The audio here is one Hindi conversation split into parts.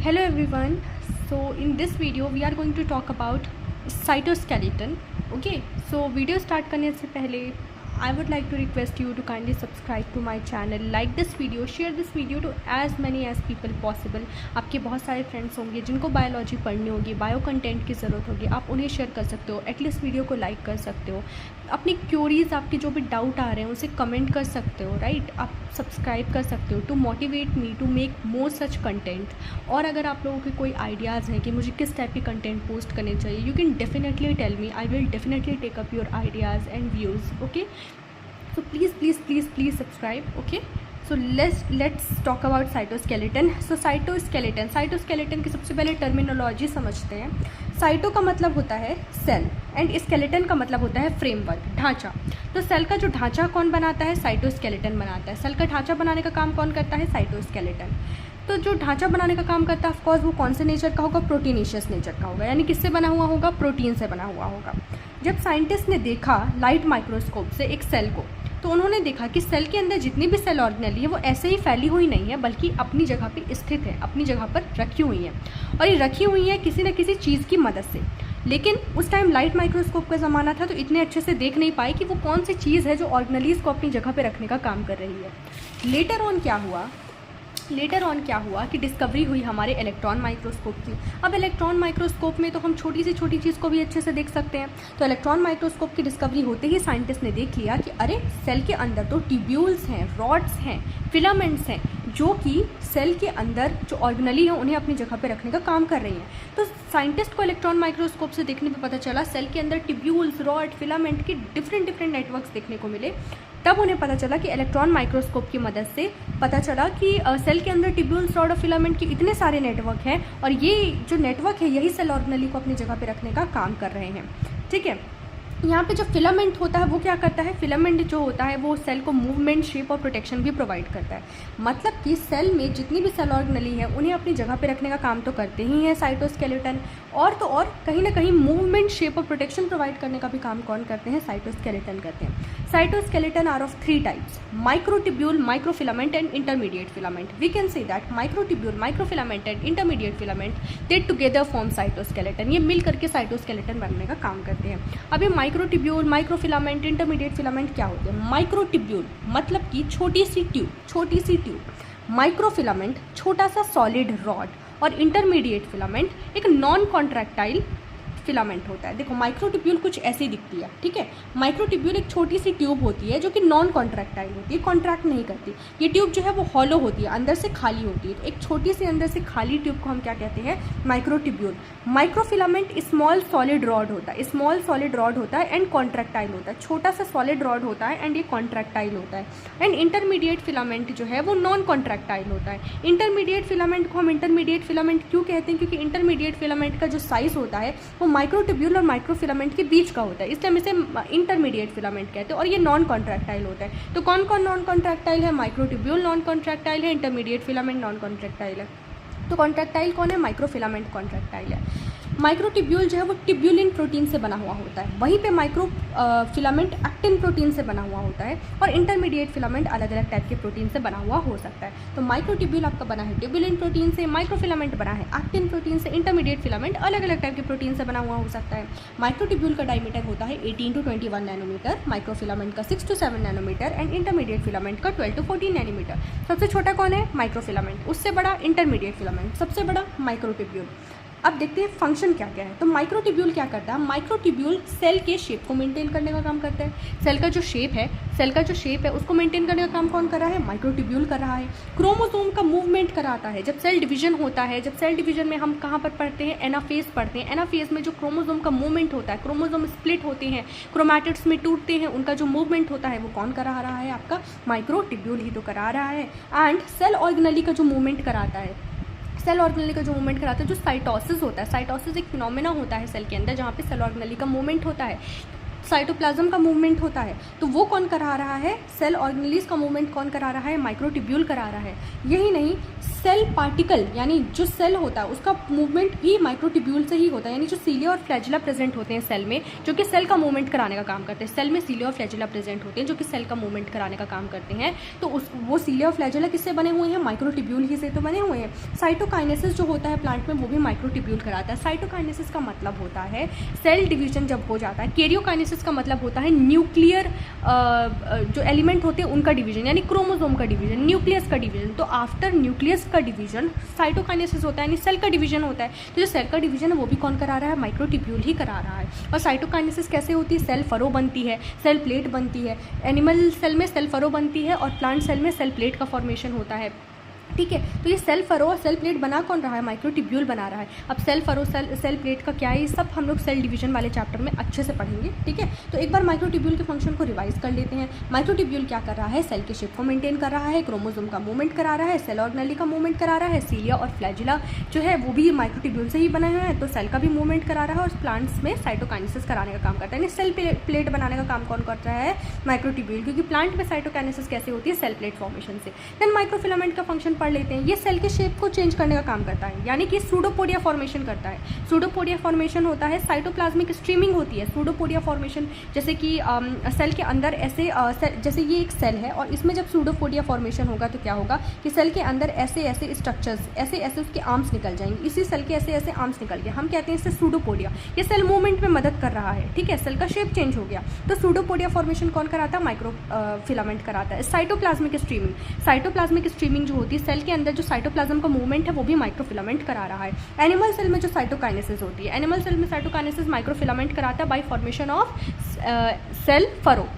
Hello everyone. So in this video we are going to talk about cytoskeleton. Okay. So video start करने से पहले I would like to request you to kindly subscribe to my channel, like this video, share this video to as many as people possible. आपके बहुत सारे फ्रेंड्स होंगे जिनको बायोलॉजी पढ़नी होगी, बायो कंटेंट की ज़रूरत होगी, आप उन्हें शेयर कर सकते हो, एटलीस्ट वीडियो को लाइक कर सकते हो, अपनी क्यूरीज, आपके जो भी डाउट आ रहे हैं उसे कमेंट कर सकते हो, राइट। आप सब्सक्राइब कर सकते हो to motivate me to make more such content. और अगर आप लोगों के कोई आइडियाज़ हैं कि मुझे किस टाइप के कंटेंट पोस्ट करने चाहिए, you can definitely tell me, I will definitely take up your ideas and views. Okay, so please subscribe. Okay, so let's talk about cytoskeleton. So cytoskeleton की सबसे पहले टर्मिनोलॉजी समझते हैं। साइटो का मतलब होता है सेल एंड स्केलेटन का मतलब होता है फ्रेमवर्क, ढांचा। तो सेल का जो ढांचा कौन बनाता है? साइटोस्केलेटन बनाता है। सेल का ढांचा बनाने का काम कौन करता है? साइटोस्केलेटन। तो जो ढांचा बनाने का काम करता है ऑफकोर्स वो कौन से नेचर का होगा? प्रोटीनेशियस नेचर का होगा, यानी किससे बना हुआ होगा? प्रोटीन से बना हुआ होगा। जब साइंटिस्ट ने देखा लाइट माइक्रोस्कोप से एक सेल को, तो उन्होंने देखा कि सेल के अंदर जितनी भी सेल ऑर्गेनेली है वो ऐसे ही फैली हुई नहीं है, बल्कि अपनी जगह पे स्थित है, अपनी जगह पर रखी हुई है, और ये रखी हुई है किसी न किसी चीज़ की मदद से। लेकिन उस टाइम लाइट माइक्रोस्कोप का ज़माना था, तो इतने अच्छे से देख नहीं पाए कि वो कौन सी चीज़ है जो ऑर्गेनेलीज़ को अपनी जगह पर रखने का काम कर रही है। लेटर ऑन क्या हुआ कि डिस्कवरी हुई हमारे इलेक्ट्रॉन माइक्रोस्कोप की। अब इलेक्ट्रॉन माइक्रोस्कोप में तो हम छोटी से छोटी चीज़ को भी अच्छे से देख सकते हैं। तो इलेक्ट्रॉन माइक्रोस्कोप की डिस्कवरी होते ही साइंटिस्ट ने देख लिया कि अरे सेल के अंदर तो ट्यूब्यूल्स हैं, रॉड्स हैं, फिलामेंट्स हैं, जो कि सेल के अंदर जो ऑर्गेनेली हैं उन्हें अपनी जगह पे रखने का काम कर रही हैं। तो साइंटिस्ट को इलेक्ट्रॉन माइक्रोस्कोप से देखने पे पता चला सेल के अंदर ट्यूब्यूल्स, रॉड, फिलामेंट के डिफरेंट नेटवर्क्स देखने को मिले। तब उन्हें पता चला कि इलेक्ट्रॉन माइक्रोस्कोप की मदद से पता चला कि सेल के अंदर ट्यूब्यूल्स, रॉड और फिलामेंट के इतने सारे नेटवर्क हैं, और ये जो नेटवर्क है यही सेल ऑर्गेनेली को अपनी जगह पे रखने का काम कर रहे हैं। ठीक है, यहाँ पे जो फिलामेंट होता है वो क्या करता है? फिलामेंट जो होता है वो सेल को मूवमेंट, शेप और प्रोटेक्शन भी प्रोवाइड करता है। मतलब कि सेल में जितनी भी सेल ऑर्गेनेली है उन्हें अपनी जगह पे रखने का काम तो करते ही है साइटोस्केलेटन, और तो और कहीं ना कहीं मूवमेंट, शेप और प्रोटेक्शन प्रोवाइड करने का भी काम कौन करते हैं? साइटोस्केलेटन करते हैं। Cytoskeleton are of 3 types: microtubule, microfilament and intermediate filament. We can say that microtubule, microfilament and intermediate filament they together form cytoskeleton. ये मिल करके साइटोस्केलेटन बनने का काम करते हैं। अब ये माइक्रोट्यूब्यूल, माइक्रोफिलामेंट, इंटरमीडिएट फिलामेंट क्या होते हैं? माइक्रोट्यूब्यूल मतलब कि छोटी सी ट्यूब, माइक्रोफिलामेंट छोटा सा सॉलिड रॉड, और इंटरमीडिएट फिलामेंट एक नॉन कॉन्ट्रैक्टाइल फिलामेंट होता है। देखो माइक्रोट्यूब्यूल कुछ ऐसी दिखती है, ठीक है। माइक्रोट्यूब्यूल एक छोटी सी ट्यूब होती है जो कि नॉन कॉन्ट्रैक्टाइल होती है, कॉन्ट्रैक्ट नहीं करती। ये ट्यूब जो है वो हॉलो होती है, अंदर से खाली होती है। तो एक छोटी सी अंदर से खाली ट्यूब को हम क्या कहते हैं? Microtubule. Microfilament small solid rod होता है, एंड कॉन्ट्रैक्टाइल होता है। छोटा सा सॉलिड रॉड होता है एंड ये कॉन्ट्रैक्टाइल होता है। एंड इंटरमीडिएट फिलामेंट जो है वो नॉन कॉन्ट्रैक्टाइल होता है। इंटरमीडिएट फिलामेंट को हम इंटरमीडिएट फिलामेंट क्यों कहते हैं? क्योंकि इंटरमीडिएट फिलामेंट का जो साइज होता है वो माइक्रोट्यूब्यूल और माइक्रोफिलामेंट के बीच का होता है, इसलिए हम इसे इंटरमीडिएट फिलामेंट कहते हैं। और ये नॉन कॉन्ट्रैक्टाइल होता है। तो कौन कौन नॉन कॉन्ट्रैक्टाइल है? माइक्रोट्यूब्यूल नॉन कॉन्ट्रैक्टाइल है, इंटरमीडिएट फिलामेंट नॉन कॉन्ट्रैक्टाइल है। तो कॉन्ट्रैक्टाइल कौन है? माइक्रोफिलामेंट कॉन्ट्रैक्टाइल है। माइक्रोट्यूब्यूल जो है वो ट्यूब्यूलिन प्रोटीन से बना हुआ होता है, वहीं पे माइक्रो फिलामेंट एक्टिन प्रोटीन से बना हुआ होता है, और इंटरमीडिएट फिलामेंट अलग अलग टाइप के प्रोटीन से बना हुआ हो सकता है। तो माइक्रोट्यूब्यूल आपका बना है ट्यूब्यूलिन प्रोटीन से, माइक्रोफिलामेंट बना है एक्टिन प्रोटीन से, इंटरमीडिएट फिलामेंट अलग अलग टाइप के प्रोटीन से बना हुआ हो सकता है। माइक्रोट्यूब्यूल का डायमीटर होता है 18 to 21 नैनोमीटर, माइक्रोफिलामेंट का 6 to 7 nanometre, and intermediate filament का 12 to 14 नैनोमीटर। सबसे छोटा कौन है? माइक्रोफिलामेंट। उससे बड़ा इंटरमीडिएट फिलामेंट, सबसे बड़ा माइक्रोट्यूब्यूल। अब देखते हैं फंक्शन क्या क्या है। तो माइक्रोट्यूब्यूल क्या करता है? माइक्रोट्यूब्यूल सेल के शेप को मेंटेन करने का काम करता है। सेल का जो शेप है उसको मेंटेन करने का काम कौन कर रहा है? माइक्रोट्यूब्यूल कर रहा है। क्रोमोसोम का मूवमेंट कराता है। जब सेल डिवीजन होता है, जब सेल डिवीजन में हम कहाँ पर पढ़ते हैं? एनाफेज पढ़ते हैं। एनाफेज में जो क्रोमोसोम का मूवमेंट होता है, क्रोमोसोम स्प्लिट होते हैं, क्रोमैटिड्स में टूटते हैं, उनका जो मूवमेंट होता है वो कौन करा रहा है? आपका माइक्रोट्यूब्यूल ही तो करा रहा है। एंड सेल ऑर्गेनेली का जो मूवमेंट कराता है, जो साइटोसिस होता है, साइटोसिस एक फिनोमेना होता है सेल के अंदर जहाँ पे सेल ऑर्गेनेली का मूवमेंट होता है। साइटोप्लाज्म का मूवमेंट होता है, तो वो कौन करा रहा है? सेल ऑर्गेनेलिस का मूवमेंट कौन करा रहा है? माइक्रोट्यूब्यूल करा रहा है। यही नहीं, सेल पार्टिकल यानी जो सेल होता है उसका मूवमेंट भी माइक्रोट्यूब्यूल से ही होता है। यानी जो सीलिया और फ्लैजिला प्रेजेंट होते हैं सेल में, जो कि सेल का मूवमेंट कराने का काम करते हैं। सेल में सीलिया और फ्लैजिला प्रेजेंट होते हैं जो कि सेल का मूवमेंट कराने का काम करते हैं। तो वो सीलिया और फ्लैजिला किससे बने हुए हैं? माइक्रोट्यूब्यूल ही से तो बने हुए हैं। साइटोकाइनेसिस जो होता है प्लांट में, वो भी माइक्रोट्यूब्यूल कराता है। साइटोकाइनेसिस का मतलब होता है सेल डिवीजन जब हो जाता है। कैरियोकाइनेसिस का मतलब होता है न्यूक्लियर जो एलिमेंट होते हैं उनका डिवीजन, यानी क्रोमोसोम का डिवीजन, न्यूक्लियस का डिवीजन। तो आफ्टर न्यूक्लियस का डिवीजन साइटोकाइनेसिस होता है, यानी सेल का डिवीजन होता है। तो जो सेल का डिवीजन है वो भी कौन करा रहा है? माइक्रोट्यूब्यूल ही करा रहा है। और साइटोकाइनेसिस कैसे होती है? सेल फरो बनती है, सेल प्लेट बनती है। एनिमल सेल में सेल फरो बनती है और प्लांट सेल में सेल प्लेट का फॉर्मेशन होता है। ठीक है, तो ये सेल फरो और सेल प्लेट बना कौन रहा है? माइक्रोट्यूब्यूल बना रहा है। अब सेल फरो सेल प्लेट का क्या है, ये सब हम लोग सेल डिवीजन वाले चैप्टर में अच्छे से पढ़ेंगे। ठीक है, तो एक बार माइक्रोट्यूब्यूल के फंक्शन को रिवाइज कर लेते हैं। माइक्रोट्यूब्यूल क्या कर रहा है? सेल के शेप को मेंटेन कर रहा है, क्रोमोसोम का मूवमेंट करा रहा है, सेल ऑर्गेनेली का मूवमेंट करा रहा है। सीलिया और फ्लैजिला जो है वो भी माइक्रोट्यूब्यूल से ही बने हुए हैं, तो सेल का भी मूवमेंट करा रहा है। और प्लांट्स में साइटोकाइनेसिस कराने का काम करता है, यानी सेल प्लेट बनाने का काम कौन करता है? माइक्रोट्यूब्यूल। क्योंकि प्लांट में साइटोकाइनेसिस कैसे होती है? सेल प्लेट फॉर्मेशन से। देन माइक्रोफिलामेंट का फंक्शन पढ़ लेते हैं। ये सेल के शेप को चेंज करने का काम करता है, यानी कि सूडोपोडिया फॉर्मेशन करता है। सूडोपोडिया फॉर्मेशन होता है, साइटोप्लाज्मिक स्ट्रीमिंग होती है। सूडोपोडिया फॉर्मेशन जैसे कि सेल के अंदर ऐसे जैसे ये एक सेल है और इसमें जब सूडोपोडिया फॉर्मेशन होगा तो क्या होगा कि सेल के अंदर ऐसे ऐसे स्ट्रक्चर्स, ऐसे ऐसे उसके आर्म्स निकल जाएंगे। इसी सेल के ऐसे ऐसे आर्म्स निकल गए, हम कहते हैं इससे सूडोपोडिया। ये सेल मूवमेंट में मदद कर रहा है। ठीक है, सेल का शेप चेंज हो गया, तो सूडोपोडिया फॉर्मेशन कौन कराता है? माइक्रोफिलामेंट कराता है। साइटोप्लाज्मिक स्ट्रीमिंग जो होती है, सेल के अंदर जो साइटोप्लाज्म का मूवमेंट है वो भी माइक्रोफिलामेंट करा रहा है। एनिमल सेल में जो साइटोकाइनेसिस होती है, एनिमल सेल में साइटोकाइनेसिस माइक्रोफिलामेंट कराता है by formation of cell furrow.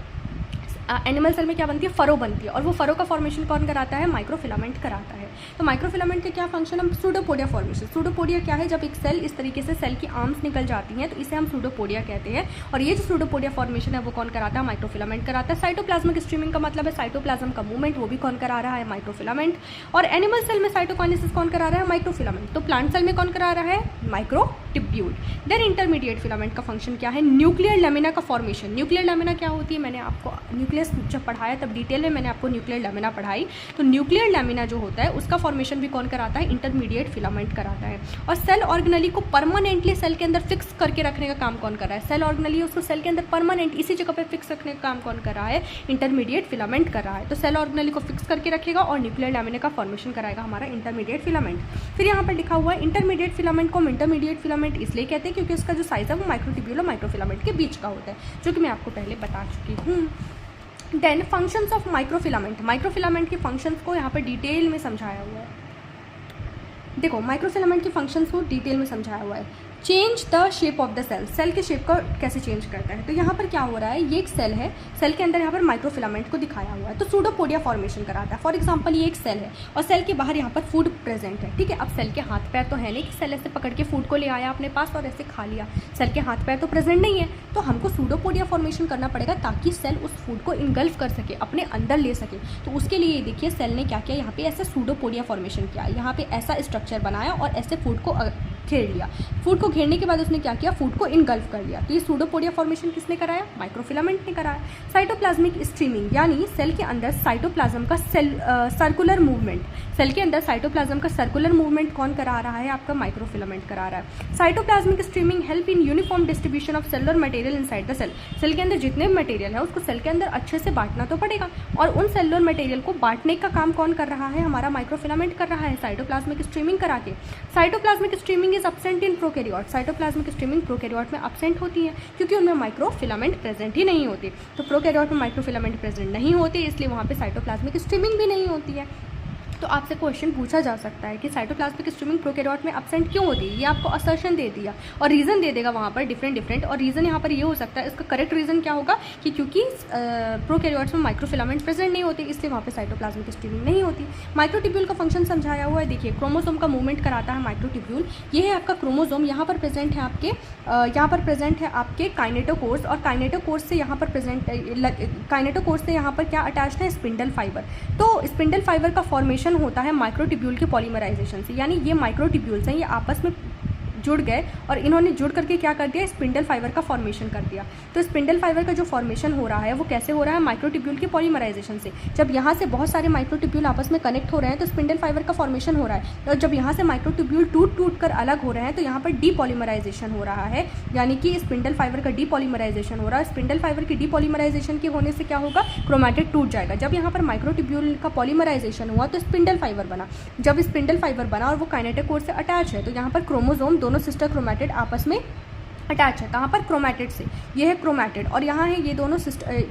Animal cell में क्या बनती है? फरो बनती है, और वो फरो का फॉर्मेशन कौन कराता है? माइक्रोफिलामेंट कराता है। तो माइक्रोफिलामेंट के क्या फंक्शन? हम सूडोपोडिया फॉर्मेशन। सूडोपोडिया क्या है? जब एक सेल इस तरीके से सेल की आर्म्स निकल जाती हैं तो इसे हम सूडोपोडिया कहते हैं। और ये जो सूडोपोडिया फॉर्मेशन है वो कौन कराता है? माइक्रोफिलामेंट कराता है। साइटोप्लाज्मिक स्ट्रीमिंग का मतलब है साइटोप्लाज्म का मूवमेंट, वो भी कौन करा रहा है? माइक्रोफिलामेंट। और एनिमल सेल में साइटोकाइनेसिस कौन करा रहा है? माइक्रोफिलामेंट। तो प्लांट सेल में कौन करा रहा है? माइक्रोट्यूब्यूल। देन इंटरमीडिएट फिलामेंट का फंक्शन क्या है? न्यूक्लियर लैमिना का फॉर्मेशन। न्यूक्लियर लैमिना क्या होती है? मैंने आपको न्यूक्लियस जब पढ़ाया तब डिटेल में मैंने आपको न्यूक्लियर लैमिना पढ़ाई। तो न्यूक्लियर लैमिना जो होता है उसका फॉर्मेशन भी कौन कराता है? इंटरमीडिएट फिलामेंट कराता है। और सेल ऑर्गेनेली को परमानेंटली सेल के अंदर फिक्स करके रखने का काम कौन कर रहा है? सेल ऑर्गेनेली उसको सेल के अंदर परमानेंट इसी जगह पे फिक्स रखने का काम कौन कर रहा है? इंटरमीडिएट फिलामेंट कर रहा है। तो सेल ऑर्गेनेली को फिक्स करके रखेगा और न्यूक्लियर लैमिना का फॉर्मेशन कराएगा हमारा इंटरमीडिएट फिलामेंट। फिर यहाँ पर लिखा हुआ है इंटरमीडिएट फिलामेंट को हम इंटरमीडिएट फिलामेंट इसलिए कहते हैं क्योंकि उसका जो साइज है वो माइक्रोट्यूब्यूल और माइक्रोफिलामेंट के बीच का होता है, जो कि मैं आपको पहले बता चुकी हूँ। Then functions of microfilament. Microfilament के फंक्शंस को यहाँ पर डिटेल में समझाया हुआ है। देखो, माइक्रोफिलामेंट के फंक्शंस को डिटेल में समझाया हुआ है। Change the shape of the cell. Cell के शेप को कैसे चेंज करता है? तो यहाँ पर क्या हो रहा है? ये एक सेल है, सेल के अंदर यहाँ पर माइक्रोफिलामेंट को दिखाया हुआ है, तो सूडोपोडिया फॉर्मेशन कराता है। फॉर एग्जांपल ये एक सेल है और सेल के बाहर यहाँ पर फूड प्रेजेंट है। ठीक है, अब सेल के हाथ पैर तो है नहीं कि सेल ऐसे पकड़ के फूड को ले आया अपने पास और ऐसे खा लिया। सेल के हाथ पैर तो प्रेजेंट नहीं है, तो हमको सूडोपोडिया फॉर्मेशन करना पड़ेगा ताकि सेल उस फूड को इनगल्फ कर सके, अपने अंदर ले सके। तो उसके लिए देखिए सेल ने क्या किया, यहाँ पे ऐसे सूडोपोडिया फॉर्मेशन किया, यहाँ पे ऐसा स्ट्रक्चर बनाया और ऐसे फूड को घेर लिया। फूड को घेरने के बाद उसने क्या किया? फूड को इनगल्फ कर लिया। तो ये सूडोपोडिया फॉर्मेशन किसने कराया? माइक्रोफिलामेंट ने कराया। साइटोप्लाज्मिक स्ट्रीमिंग, यानी सेल के अंदर साइटोप्लाज्म का सर्कुलर मूवमेंट, सेल के अंदर साइटोप्लाज्म का सर्कुलर मूवमेंट कौन करा रहा है? आपका माइक्रोफिलामेंट करा रहा है। Cytoplasmic streaming help in uniform distribution of cellular material inside the cell. Cell के अंदर जितने मटेरियल है उसको सेल के अंदर अच्छे से बांटना तो पड़ेगा, और उन सेलुलर मटेरियल को बांटने का काम कौन कर रहा है? हमारा माइक्रोफिलामेंट कर रहा है, साइटोप्लाज्मिक स्ट्रीमिंग करा के। Cytoplasmic streaming is absent in prokaryote. Cytoplasmic streaming prokaryote में अब्सेंट होती है क्योंकि उनमें माइक्रोफिलामेंट प्रेजेंट ही नहीं होती। तो प्रोकैरियोट में माइक्रोफिलामेंट प्रेजेंट नहीं होती, इसलिए वहाँ पे साइटोप्लाज्मिक स्ट्रीमिंग भी नहीं होती है। तो आपसे क्वेश्चन पूछा जा सकता है कि साइटोप्लाज्मिक स्ट्रीमिंग प्रोकैरियोट में अब्सेंट क्यों होती है? ये आपको असर्शन दे दिया और रीज़न दे देगा वहाँ पर डिफरेंट। और रीज़न यहाँ पर ये हो सकता है, इसका करेक्ट रीज़न क्या होगा कि क्योंकि प्रोकैरियोट्स में माइक्रोफिलामेंट प्रेजेंट नहीं होती, इसलिए वहाँ पे साइटोप्लाज्मिक स्ट्रीमिंग नहीं होती। माइक्रोट्यूब्यूल का फंक्शन समझाया हुआ है। देखिए, क्रोमोसोम का मूवमेंट कराता है माइक्रोट्यूब्यूल। ये है आपका क्रोमोसोम, यहाँ पर प्रेजेंट है आपके काइनेटोकोर्स, और काइनेटोकोर्स से यहाँ पर क्या अटैच्ड है? Spindle fibre. तो स्पिंडल फाइबर का फॉर्मेशन होता है माइक्रोट्यूब्यूल के पॉलीमराइजेशन से, यानी ये माइक्रोट्यूब्यूल्स हैं, ये आपस में जुड़ गए और इन्होंने जुड़ करके क्या कर दिया, स्पिंडल फाइबर का फॉर्मेशन कर दिया। तो स्पिंडल फाइबर का जो फॉर्मेशन हो रहा है वो कैसे हो रहा है, माइक्रोट्यूब्यूल की पॉलीमराइजेशन से। जब यहाँ से बहुत सारे माइक्रोट्यूब्यूल आपस में कनेक्ट हो रहे हैं तो स्पिंडल फाइबर का फॉर्मेशन हो रहा है, और जब यहाँ से माइक्रोट्यूब्यूल टूट कर अलग हो रहे हैं तो यहाँ पर डीपॉलीमराइजेशन हो रहा है, यानी कि स्पिंडल फाइबर का डीपॉलीमराइजेशन हो रहा है। स्पिंडल फाइबर की डीपॉलीमराइजेशन के होने से क्या होगा, क्रोमैटिड टूट जाएगा। जब यहाँ पर माइक्रोट्यूब्यूल का पॉलीमराइजेशन हुआ तो स्पिंडल फाइबर बना। जब स्पिंडल फाइबर बना और वो काइनेटिक कोर से अटैच है तो यहाँ पर क्रोमोसोम दोनों सिस्टर क्रोमैटिड आपस में अटैच है। कहाँ पर, क्रोमैटिड से। ये है क्रोमैटिड और यहाँ है ये दोनों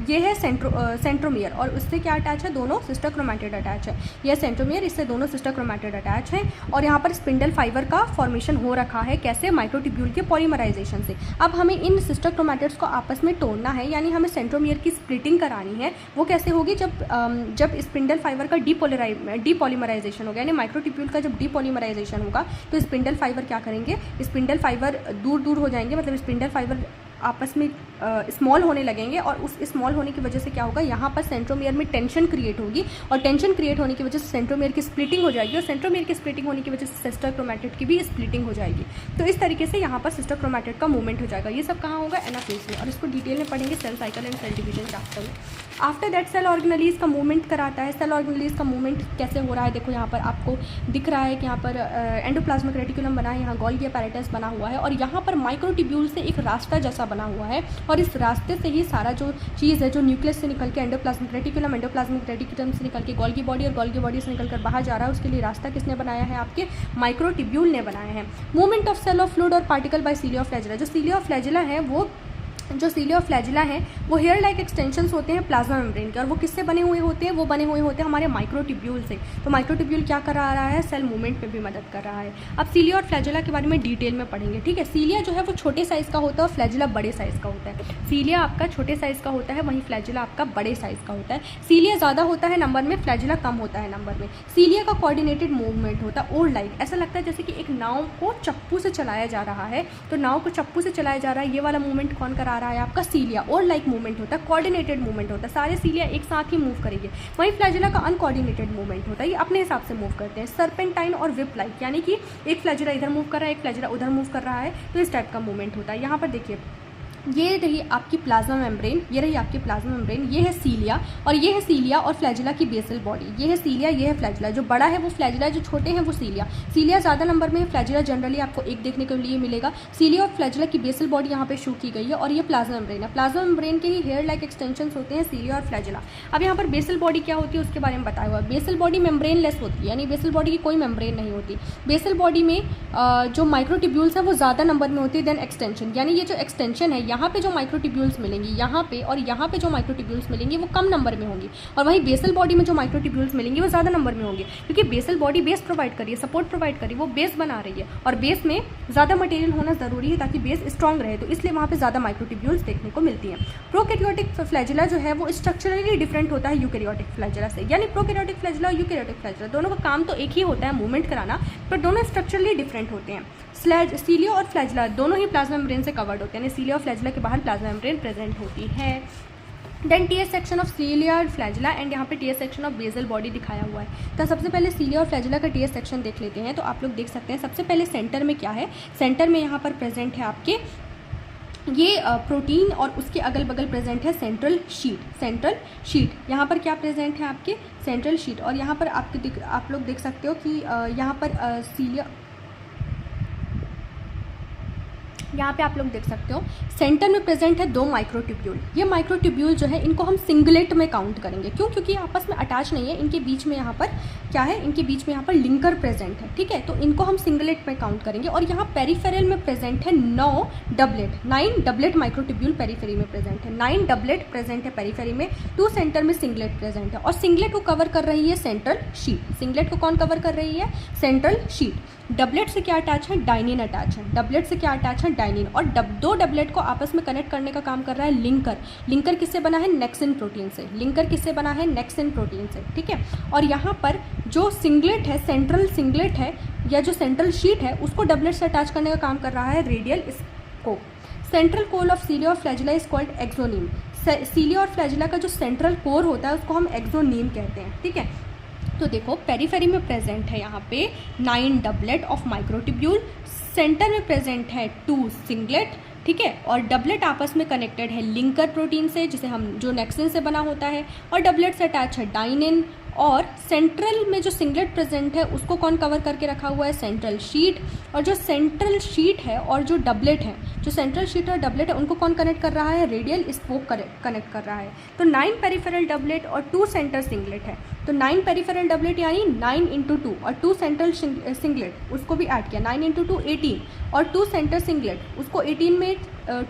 ये है सेंट्रोमियर और उससे क्या अटैच है, दोनों सिस्टर क्रोमैटिड अटैच है। यह सेंट्रोमियर, इससे दोनों सिस्टर क्रोमैटिड अटैच हैं और यहाँ पर स्पिंडल फाइबर का फॉर्मेशन हो रखा है। कैसे, माइक्रोट्यूब्यूल के पॉलीमराइजेशन से। अब हमें इन सिस्टर क्रोमैटिड्स को आपस में तोड़ना है, यानी हमें सेंट्रोमियर की स्प्लिटिंग करानी है। वो कैसे होगी, जब स्पिंडल फाइबर का डीपॉलीमराइजेशन होगा, यानी माइक्रोट्यूब्यूल का जब डीपॉलीमराइजेशन होगा तो स्पिंडल फाइबर क्या करेंगे, स्पिंडल फाइबर दूर हो जाएंगे, मतलब स्पिंडल फाइबर आपस में स्मॉल होने लगेंगे और उस स्मॉल होने की वजह से क्या होगा, यहाँ पर सेंट्रोमियर में टेंशन क्रिएट होगी और टेंशन क्रिएट होने की वजह से सेंट्रोमियर की स्प्लिटिंग हो जाएगी और सेंट्रोमियर की स्प्लिटिंग होने की वजह से सिस्टर क्रोमैटिड की भी स्प्लिटिंग हो जाएगी। तो इस तरीके से यहाँ पर सिस्टर क्रोमैटिड का मूवमेंट हो जाएगा। ये सब कहाँ होगा, एनाफेज में, और इसको डिटेल में पढ़ेंगे cell cycle and cell division chapter में। आफ्टर दैट सेल ऑर्गेनेलीज का मूवमेंट कराता है। सेल ऑर्गेनेलीज का मूवमेंट कैसे हो रहा है, देखो यहाँ पर आपको दिख रहा है कि यहाँ पर एंडोप्लाज्मिक रेटिकुलम बना है, यहाँ गोल्गी अपैरेटस बना हुआ है और यहाँ पर माइक्रोट्यूब्यूल से एक रास्ता जैसा बना हुआ है और इस रास्ते से ही सारा जो चीज़ है, जो न्यूक्लियस से निकल के एंडोप्लाज्मिक रेटिकुलम से निकल के गोल्गी बॉडी और गोल्गी बॉडी से निकल कर बाहर जा रहा है, उसके लिए रास्ता किसने बनाया है, आपके माइक्रोट्यूब्यूल ने बनाया है। Movement of cell of fluid और particle by cilia of flagella. जो सीलिया ऑफ फ्लैजिला है जो सीलिया ऑफ फ्लैजिला है वो हेयर लाइक एक्सटेंशंस होते हैं प्लाज्मा मेम्ब्रेन के, और वो किससे बने हुए होते हैं, वो बने हुए होते हैं हमारे माइक्रोट्यूब्यूल से। तो माइक्रोट्यूब्यूल क्या करा रहा है, सेल मूवमेंट में भी मदद कर रहा है। अब सीलिया और फ्लैजिला के बारे में डिटेल में पढ़ेंगे, ठीक है। सीलिया जो है वो छोटे साइज़ का होता है और फ्लैजिला बड़े साइज़ का होता है। सीलिया आपका छोटे साइज़ का होता है, वहीं फ्लैजिला आपका बड़े साइज़ का होता है। सीलिया ज़्यादा होता है नंबर में, फ्लैजिला कम होता है नंबर में। सीलिया का कोऑर्डिनेटेड मूवमेंट होता है, ओर लाइक, ऐसा लगता है जैसे कि एक नाव को चप्पू से चलाया जा रहा है। तो नाव को चप्पू से चलाया जा रहा है, ये वाला मूवमेंट कौन करा रहा है, आपका सीलिया। और लाइक मूवमेंट होता है, कोऑर्डिनेटेड मूवमेंट होता है, सारे सीलिया एक साथ ही मूव करेंगे। वहीं फ्लैजिला का अनकोऑर्डिनेटेड मूवमेंट होता है, ये अपने हिसाब से मूव करते हैं। सर्पेंटाइन और विप लाइक, यानी कि एक फ्लैजिला इधर मूव कर रहा है, एक फ्लैजिला उधर मूव कर रहा है, तो इस टाइप का मूवमेंट होता है। यहाँ पर देखिए, ये रही आपकी प्लाज्मा मेम्ब्रेन, ये रही आपकी प्लाज्मा मेम्ब्रेन, ये है सीलिया और ये है सीलिया और फ्लैजिला की बेसल बॉडी। ये है सीलिया, ये है फ्लैजिला। जो बड़ा है वो फ्लैजिला, जो छोटे हैं वो सीलिया। सीलिया ज़्यादा नंबर में है, फ्लैजिला जनरली आपको एक देखने के लिए मिलेगा। सीलिया और फ्लैजिला की बेसल बॉडी यहाँ पे शो की गई है और ये प्लाज्मा मेम्ब्रेन है। प्लाज्मा मेम्ब्रेन के ही हेयर लाइक एक्सटेंशंस होते हैं सीलिया और फ्लैजिला। अब यहाँ पर बेसल बॉडी क्या होती है उसके बारे में बताया हुआ है। बेसल बॉडी मेम्ब्रेन लेस होती है, यानी बेसल बॉडी की कोई मेम्ब्रेन नहीं होती। बेसल बॉडी में जो माइक्रोट्यूब्यूल्स है वो ज़्यादा नंबर में होती है देन एक्सटेंशन, यानी ये जो एक्सटेंशन है, यहाँ पे जो माइक्रोट्यूब्यूल्स मिलेंगी यहाँ पे और यहाँ पे जो माइक्रोट्यूब्यूल्स मिलेंगी वो कम नंबर में होंगी, और वहीं बेसल बॉडी में जो माइक्रोट्यूब्यूल्स मिलेंगी वो ज़्यादा नंबर में होंगी, क्योंकि बेसल बॉडी बेस प्रोवाइड करिए, सपोर्ट प्रोवाइड करिए, वो बेस बना रही है और बेस में ज़्यादा मटेरियल होना ज़रूरी है ताकि बेस स्ट्रॉन्ग रहे, तो इसलिए वहाँ पे ज़्यादा माइक्रोट्यूब्यूल्स देखने को मिलती हैं। प्रोकैरियोटिक फ्लैजिला जो है वो स्ट्रक्चरली डिफरेंट होता है यूकैरियोटिक फ्लैजिला से, यानी प्रोकैरियोटिक फ्लैजिला और यूकैरियोटिक फ्लैजिला दोनों का काम तो एक ही होता है, मूवमेंट कराना, पर दोनों स्ट्रक्चरली डिफरेंट होते हैं। सीलिया और फ्लैजिला दोनों ही प्लाज्मा मेम्ब्रेन से कवर्ड होते हैं, यानी सीलिया और फ्लैजिला के बाहर प्लाज्मा मेम्ब्रेन प्रेजेंट होती है। Then TS section of cilia और फ्लैजिला एंड यहाँ पे TS section of basal body दिखाया हुआ है। तो सबसे पहले सीलिया और फ्लैजिला का टीएस सेक्शन देख लेते हैं। तो आप लोग देख सकते हैं सबसे पहले सेंटर में क्या है, सेंटर में यहाँ पर प्रेजेंट है आपके ये प्रोटीन और उसके अगल बगल प्रेजेंट है सेंट्रल शीट। यहाँ पर क्या प्रेजेंट है आपके सेंट्रल शीट, और यहाँ पर आप लोग देख सकते हो कि यहाँ पर सीलिया, यहाँ पे आप लोग देख सकते हो सेंटर में प्रेजेंट है 2 माइक्रोट्यूब्यूल। ये माइक्रोट्यूब्यूल जो है इनको हम सिंगलेट में काउंट करेंगे, क्यों, क्योंकि आपस में अटैच नहीं है, इनके बीच में यहाँ पर क्या है, इनके बीच में यहाँ पर लिंकर प्रेजेंट है, ठीक है, तो इनको हम सिंगलेट में काउंट करेंगे। और यहाँ पेरिफेरल में प्रेजेंट है 9 डबलेट माइक्रोट्यूब्यूल पेरीफेरी में प्रेजेंट है, 9 डबलेट प्रेजेंट है पेरीफेरी में, 2 सेंटर में सिंगलेट प्रेजेंट है, और सिंगलेट को कवर कर रही है सेंट्रल शीट। सिंगलेट को कौन कवर कर रही है, सेंट्रल शीट। डबलेट से क्या अटैच है, डाइनिन अटैच है, डबलेट से क्या अटैच है, डाइनिन, और 2 डबलेट को आपस में कनेक्ट करने का काम कर रहा है लिंकर। लिंकर किससे बना है, नेक्सिन प्रोटीन से। लिंकर किससे बना है, नेक्सिन प्रोटीन से, ठीक है। और यहाँ पर जो सिंगलेट है, सेंट्रल सिंगलेट है या जो सेंट्रल शीट है, उसको डबलेट से अटैच करने का काम कर रहा है radial scope. Central core of cilia और फ्लैजिला इज कॉल्ड एक्सोनीम। सीलिया और फ्लैजिला का जो सेंट्रल कोर होता है उसको हम एक्सोनीम कहते हैं, ठीक है। तो देखो पेरीफेरी में प्रेजेंट है यहाँ पे 9 डबलेट ऑफ माइक्रोट्यूब्यूल, सेंटर में प्रेजेंट है 2 सिंगलेट, ठीक है, और डबलेट आपस में कनेक्टेड है लिंकर प्रोटीन से, जिसे हम जो नेक्सिन से बना होता है, और डबलेट से अटैच है डाइनिन। और सेंट्रल में जो सिंगलेट प्रेजेंट है उसको कौन कवर करके रखा हुआ है, सेंट्रल शीट। और जो सेंट्रल शीट है और जो डबलेट है, जो सेंट्रल शीट और डबलेट है, उनको कौन कनेक्ट कर रहा है, रेडियल स्पोक कनेक्ट कर रहा है। तो 9 पेरिफेरल डबलेट और 2 सेंटर सिंगलेट है। तो 9 पेरिफेरल डबलेट यानी 9 × 2 और 2 सेंट्रल सिंगलेट उसको भी ऐड किया, 9 × 2 18 और 2 सेंटर सिंगलेट उसको 18 में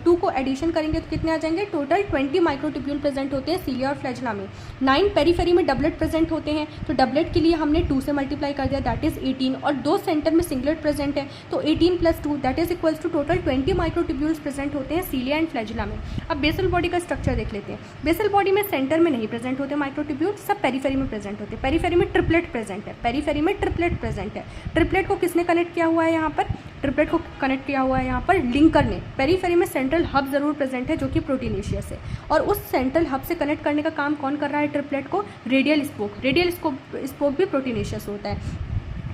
2 को एडिशन करेंगे तो कितने आ जाएंगे, टोटल 20 माइक्रोट्यूब्यूल प्रेजेंट होते हैं सीलिया और फ्लैजेला में। 9 पेरीफेरी में डबलेट प्रेजेंट होते हैं, तो डबलेट के लिए हमने 2 से मल्टीप्लाई कर दिया, दैट इज 18, और 2 सेंटर में सिंगलेट प्रेजेंट है, तो 18 + 2 that is equals to total 20 microtubules present होते हैं सीलिया एंड फ्लैजेला में। अब बेसल बॉडी का स्ट्रक्चर देख लेते हैं। बेसल बॉडी में सेंटर में नहीं प्रेजेंट होते माइक्रोट्यूब्यूल, सब पेरीफेरी में प्रेजेंट होते हैं। पेरीफेरी में ट्रिपलेट प्रेजेंट है, पेरीफेरी में ट्रिपलेट प्रेजेंट है। ट्रिपलेट को किसने कनेक्ट किया हुआ है यहाँ पर, ट्रिपलेट को कनेक्ट किया हुआ है यहाँ पर लिंकर ने। पेरीफेरी में सेंट्रल हब जरूर प्रेजेंट है जो कि प्रोटीनेशियस है, और उस सेंट्रल हब से कनेक्ट करने का काम कौन कर रहा है, ट्रिपलेट को, रेडियल स्पोक भी प्रोटीनेशियस होता है।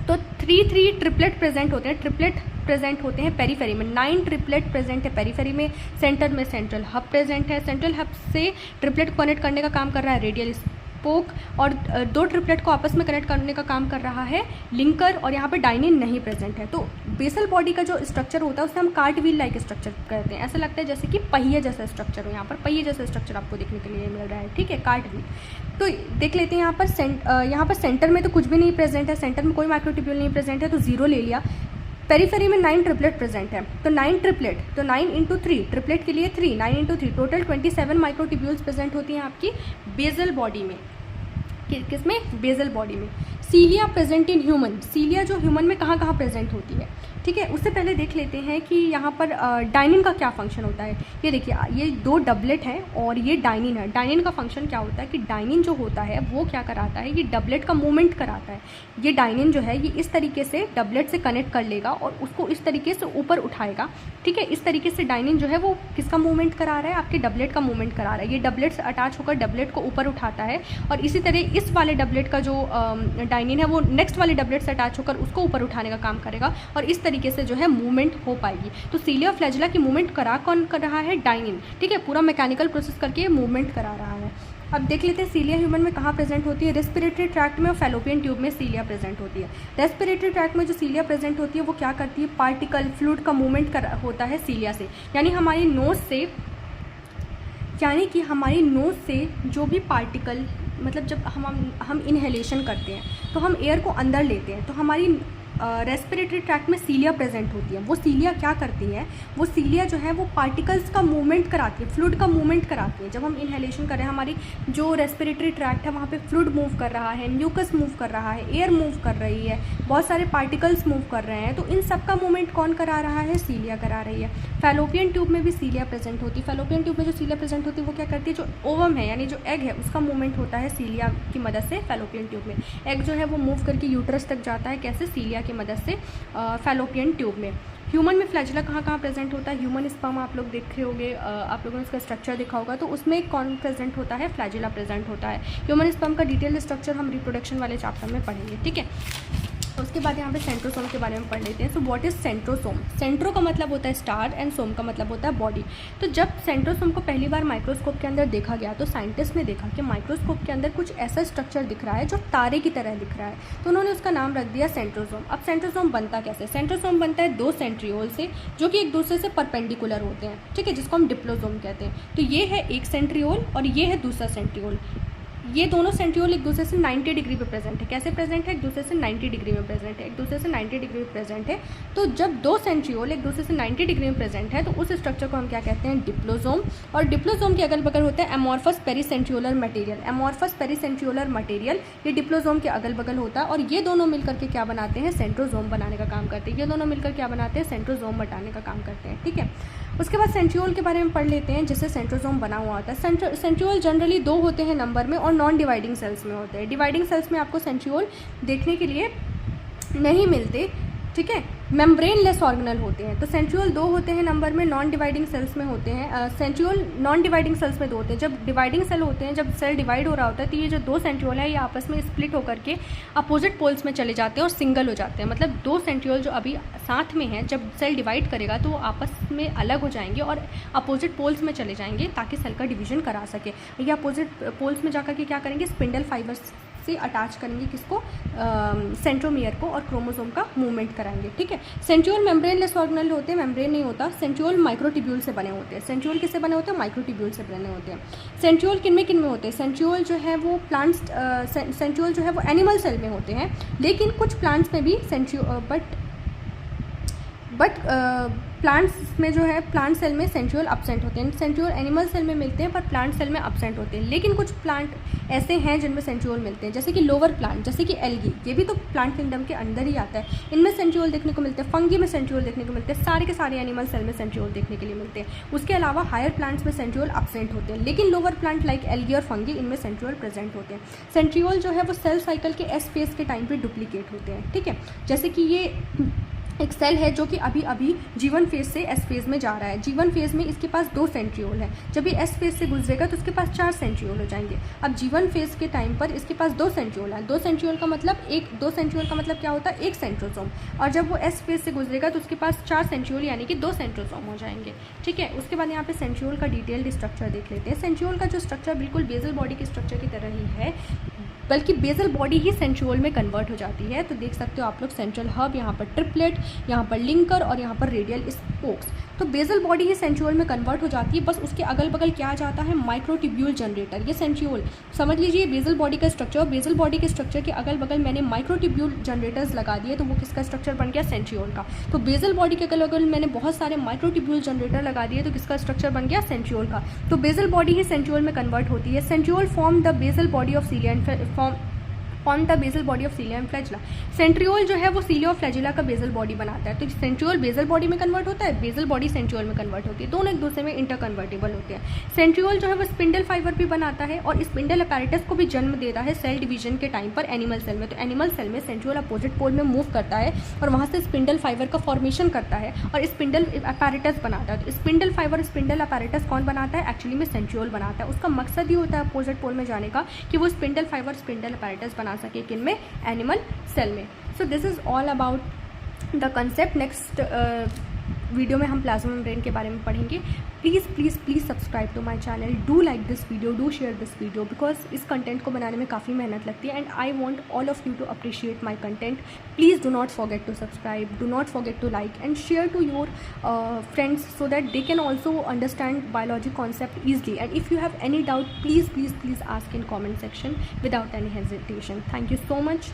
तो 3 ट्रिपलेट प्रेजेंट होते हैं, ट्रिपलेट प्रेजेंट होते हैं पेरीफेरी में। 9 ट्रिपलेट प्रेजेंट है पेरीफेरी में, सेंटर में सेंट्रल हब प्रेजेंट है, सेंट्रल हब से ट्रिपलेट को कनेक्ट करने का काम कर रहा है रेडियल स्पोक, और 2 ट्रिपलेट को आपस में कनेक्ट करने का काम कर रहा है लिंकर, और यहाँ पर डाइनिन नहीं प्रेजेंट है। तो बेसल बॉडी का जो स्ट्रक्चर होता है उसे हम कार्ट व्हील लाइक स्ट्रक्चर कहते हैं। ऐसा लगता है जैसे कि पहिए जैसा स्ट्रक्चर हो, यहाँ पर पहिए जैसा स्ट्रक्चर आपको देखने के लिए मिल रहा है, ठीक है, कार्ट व्हील। तो देख लेते हैं यहाँ पर सेंटर में तो कुछ भी नहीं प्रेजेंट है, सेंटर में कोई माइक्रोट्यूब्यूल नहीं प्रेजेंट है, तो 0 ले लिया। पेरीफेरी में 9 ट्रिपलेट प्रेजेंट है, तो 9 ट्रिपलेट, तो 9 × 3 ट्रिपलेट के लिए 3, 9 × 3 टोटल 27 माइक्रोट्यूब्यूल्स प्रेजेंट होती हैं आपकी बेसल बॉडी में। किसमें, बेसल बॉडी में। सीलिया प्रेजेंट इन ह्यूमन, सीलिया जो ह्यूमन में कहाँ कहाँ प्रेजेंट होती है, ठीक है। उससे पहले देख लेते हैं कि यहाँ पर डाइनिन का क्या फंक्शन होता है। ये देखिए, ये 2 डबलेट हैं और ये डाइनिन है। डाइनिन का फंक्शन क्या होता है कि डाइनिन जो होता है वो क्या कराता है, ये डबलेट का मूवमेंट कराता है। ये डाइनिन जो है ये इस तरीके से डबलेट से कनेक्ट कर लेगा और उसको इस तरीके से ऊपर उठाएगा, ठीक है। इस तरीके से डाइनिन जो है वो किसका मूवमेंट करा रहा है, आपके डबलेट का मूवमेंट करा रहा है। ये डबलेट से अटैच होकर डबलेट को ऊपर उठाता है, और इसी तरह इस वाले डबलेट का जो डाइनिन है वो नेक्स्ट वाले डबलेट से अटैच होकर उसको ऊपर उठाने का काम करेगा, और इस तरीके से जो है मूवमेंट हो पाएगी। तो सीलिया फ्लैजेला की मूवमेंट करा कौन कर रहा है, डाइनिन, ठीक है, पूरा मैकेनिकल प्रोसेस करके मूवमेंट करा रहा है। अब देख लेते हैं सीलिया ह्यूमन में कहाँ प्रेजेंट होती है। रेस्पिरेटरी ट्रैक्ट में और फैलोपियन ट्यूब में सीलिया प्रेजेंट होती है। रेस्पिरेटरी ट्रैक्ट में जो सीलिया प्रेजेंट होती है वो क्या करती है, पार्टिकल फ्लूइड का मूवमेंट होता है सीलिया से, यानी हमारी नोज से जो भी पार्टिकल, मतलब जब हम इनहेलेशन करते हैं तो हम एयर को अंदर लेते हैं, तो हमारी रेस्पिरेटरी ट्रैक्ट में सीलिया प्रेजेंट होती है। वो सीलिया क्या करती है, वो सीलिया जो है वो पार्टिकल्स का मूवमेंट कराती है, फ्लूइड का मूवमेंट कराती है। जब हम इनहेलेशन कर रहे हैं, हमारी जो रेस्पिरेटरी ट्रैक्ट है वहाँ पे फ्लूइड मूव कर रहा है, म्यूकस मूव कर रहा है, एयर मूव कर रही है, बहुत सारे पार्टिकल्स मूव कर रहे हैं, तो इन सब का मूवमेंट कौन करा रहा है, सीलिया करा रही है। फैलोपियन ट्यूब में भी सीलिया प्रेजेंट होती है। फैलोपियन ट्यूब में जो सीलिया प्रेजेंट होती है वो क्या करती है, जो ओवम है यानी जो एग है उसका मूवमेंट होता है सीलिया की मदद से। फैलोपियन ट्यूब में एग जो है वो मूव करके यूट्रस तक जाता है, कैसे, सीलिया की मदद से फैलोपियन ट्यूब में। ह्यूमन में फ्लैजेला कहाँ कहाँ प्रेजेंट होता है, ह्यूमन स्पर्म आप लोग देख रहे होंगे, आप लोगों ने इसका स्ट्रक्चर देखा होगा, तो उसमें कौन प्रेजेंट होता है, फ्लैजेला प्रेजेंट होता है। ह्यूमन स्पर्म का डिटेल स्ट्रक्चर हम रिप्रोडक्शन वाले चैप्टर में पढ़ेंगे, ठीक है। उसके बाद यहाँ पे सेंट्रोसोम के बारे में पढ़ लेते हैं। So what is centrosome. Centro का मतलब होता है स्टार एंड सोम का मतलब होता है बॉडी। तो जब सेंट्रोसोम को पहली बार माइक्रोस्कोप के अंदर देखा गया तो साइंटिस्ट ने देखा कि माइक्रोस्कोप के अंदर कुछ ऐसा स्ट्रक्चर दिख रहा है जो तारे की तरह दिख रहा है, तो उन्होंने उसका नाम रख दिया सेंट्रोसोम। अब सेंट्रोसोम बनता कैसे, सेंट्रोसोम बनता है 2 सेंट्रियोल से जो कि एक दूसरे से परपेंडिकुलर होते हैं, ठीक है, जिसको हम डिप्लोसोम कहते हैं। तो ये है एक सेंट्रियोल और ये है दूसरा सेंट्रियोल। ये दोनों सेंट्रियोल एक दूसरे से 90 डिग्री पे प्रेजेंट है। कैसे प्रेजेंट है, एक दूसरे से 90 डिग्री में प्रेजेंट है, एक दूसरे से 90 डिग्री में प्रेजेंट है। तो जब 2 सेंट्रियोल एक दूसरे से 90 डिग्री में प्रेजेंट है तो उस स्ट्रक्चर को हम क्या कहते हैं, डिप्लोसोम। और डिप्लोसोम के अगल बगल होता है amorphous pericentriolar material. Amorphous pericentriolar material ये डिप्लोसोम के अगल बगल होता है, और ये दोनों मिलकर के क्या बनाते हैं, सेंट्रोसोम बनाने का काम करते हैं। ये दोनों मिलकर क्या बनाते हैं, सेंट्रोसोम बनाने का काम करते हैं, ठीक है। उसके बाद सेंट्रियोल के बारे में पढ़ लेते हैं, जिससे सेंट्रोसोम बना हुआ होता है। सेंट्रियोल जनरली 2 होते हैं नंबर में और नॉन डिवाइडिंग सेल्स में होते हैं। डिवाइडिंग सेल्स में आपको सेंट्रियोल देखने के लिए नहीं मिलते, ठीक है। मेम्ब्रेन लेस ऑर्गेनल होते हैं। तो सेंट्रियोल 2 होते हैं नंबर में, नॉन डिवाइडिंग सेल्स में होते हैं। सेंट्रियोल नॉन डिवाइडिंग सेल्स में 2 होते हैं। जब डिवाइडिंग सेल होते हैं, जब सेल डिवाइड हो रहा होता है, तो ये जो 2 सेंट्रियोल है ये आपस में स्प्लिट होकर के अपोजिट पोल्स में चले जाते हैं और सिंगल हो जाते हैं। मतलब 2 सेंट्रियोल जो अभी साथ में हैं, जब सेल डिवाइड करेगा तो वो आपस में अलग हो जाएंगे और अपोजिट पोल्स में चले जाएंगे ताकि सेल का डिवीजन करा सके। ये अपोजिट पोल्स में जाकर के क्या करेंगे, स्पिंडल फाइबर्स से अटैच करेंगे किसको, सेंट्रोमियर को, और क्रोमोसोम का मूवमेंट कराएंगे। ठीक है। सेंट्रियोल मेम्ब्रेन लेस ऑर्गेनल होते हैं, मेम्ब्रेन नहीं होता। सेंट्रियोल माइक्रोट्यूब्यूल से बने होते हैं। सेंट्रियोल किससे बने होते हैं, माइक्रोट्यूब्यूल से बने होते हैं। सेंट्रियोल किन में होते हैं, सेंट्रियोल जो है वो प्लांट्स, सेंट्रियोल जो है वो एनिमल सेल में होते हैं, लेकिन कुछ प्लांट्स में भी बट प्लांट्स में जो है, प्लांट सेल में सेंट्रियोल अब्सेंट होते हैं। सेंट्रियोल एनिमल सेल में मिलते हैं पर प्लांट सेल में अब्सेंट होते हैं। लेकिन कुछ प्लांट ऐसे हैं जिनमें सेंट्रियोल मिलते हैं, जैसे कि लोअर प्लांट, जैसे कि एल्गी, ये भी तो प्लांट किंगडम के अंदर ही आता है। इनमें सेंट्रियोल देखने को मिलते हैं। फंगी में सेंट्रियोल देखने को मिलते हैं। सारे के सारे एनिमल सेल में सेंट्रियोल देखने के लिए मिलते हैं। उसके अलावा हायर प्लांट्स में सेंट्रियोल अब्सेंट होते हैं, लेकिन लोअर प्लांट लाइक एल्गी और फंगी, इनमें सेंट्रियोल प्रेजेंट होते हैं। सेंट्रियोल जो है वो सेल साइकिल के एस फेज के टाइम पे डुप्लीकेट होते हैं। ठीक है। जैसे कि ये एक सेल है जो कि अभी जीवन फेज से एस फेज में जा रहा है। जीवन फेज में इसके पास 2 सेंट्रियोल है। जब ये एस फेज से गुजरेगा तो इसके पास 4 सेंट्रियोल हो जाएंगे। अब जीवन फेज के टाइम पर इसके पास 2 सेंट्रियोल है। 2 सेंट्रियोल का मतलब क्या होता है, एक सेंट्रोसोम। और जब वो एस फेज से गुजरेगा तो उसके पास 4 सेंट्रियोल यानी कि 2 सेंट्रोसोम हो जाएंगे। ठीक है। उसके बाद यहाँ पे सेंट्रियोल का डिटेल्ड स्ट्रक्चर देख लेते हैं। सेंट्रियोल का जो स्ट्रक्चर बिल्कुल बेसल बॉडी के स्ट्रक्चर की तरह ही है, बल्कि बेसल बॉडी ही सेंट्रियोल में कन्वर्ट हो जाती है। तो देख सकते हो आप लोग, सेंट्रल हब, यहाँ पर ट्रिपलेट, यहाँ पर लिंकर और यहाँ पर रेडियल स्पोक्स। तो बेसल बॉडी ही सेंट्रियोल में कन्वर्ट हो जाती है। बस उसके अगल बगल क्या जाता है, माइक्रोट्यूब्यूल जनरेटर। ये सेंट्रियोल समझ लीजिए बेसल बॉडी का स्ट्रक्चर, और बेसल बॉडी के स्ट्रक्चर के अगल बगल मैंने माइक्रोट्यूब्यूल जनरेटर्स लगा दिए, तो वो किसका स्ट्रक्चर बन गया, सेंट्रियोल का। तो बेसल बॉडी के अगल बगल मैंने बहुत सारे माइक्रोट्यूब्यूल जनरेटर लगा दिए, तो किसका स्ट्रक्चर बन गया, सेंट्रियोल का। तो बेसल बॉडी ही सेंट्रियोल में कन्वर्ट होती है। Centriole form the basal body of cilia form the basal body of cilia and flagella. Centriole जो है वो सीलिया और फ्लैजिला का बेसल बॉडी बनाता है। तो सेंट्रियोल बेसल बॉडी में कन्वर्ट होता है, बेसल बॉडी सेंट्रियोल में कन्वर्ट होती है। दोनों एक दूसरे में इंटर कन्वर्टेबल होते हैं। सेंट्रियोल जो है वो स्पिंडल फाइबर भी बनाता है और स्पिंडल अपैरेटस को भी जन्म देता है सेल डिवीजन के टाइम पर एनिमल सेल में। तो एनिमल सेल में सेंट्रियोल अपोजिट पोल में मूव करता है और वहाँ से स्पिंडल फाइबर का फॉर्मेशन करता है और स्पिंडल अपैरेटस बनाता है। तो स्पिंडल फाइबर, स्पिंडल अपैरेटस कौन बनाता है, एक्चुअली में सेंट्रियोल बनाता है। उसका मकसद ही होता है अपोजिट पोल में जाने का कि वो स्पिंडल फाइबर, स्पिंडल अपैरेटस बना सके, किन में, एनिमल सेल में। So this is all about the concept. Next video में हम प्लाज्मा मेम्ब्रेन के बारे में पढ़ेंगे। Please subscribe to my channel, do like this video, do share this video, because इस कंटेंट को बनाने में काफ़ी मेहनत लगती है and I want all of you to appreciate my content. Please do not forget to subscribe, do not forget to like and share to your friends so that they can also understand biology concept easily. And if you have any doubt, please ask in comment section without any hesitation. Thank you so much.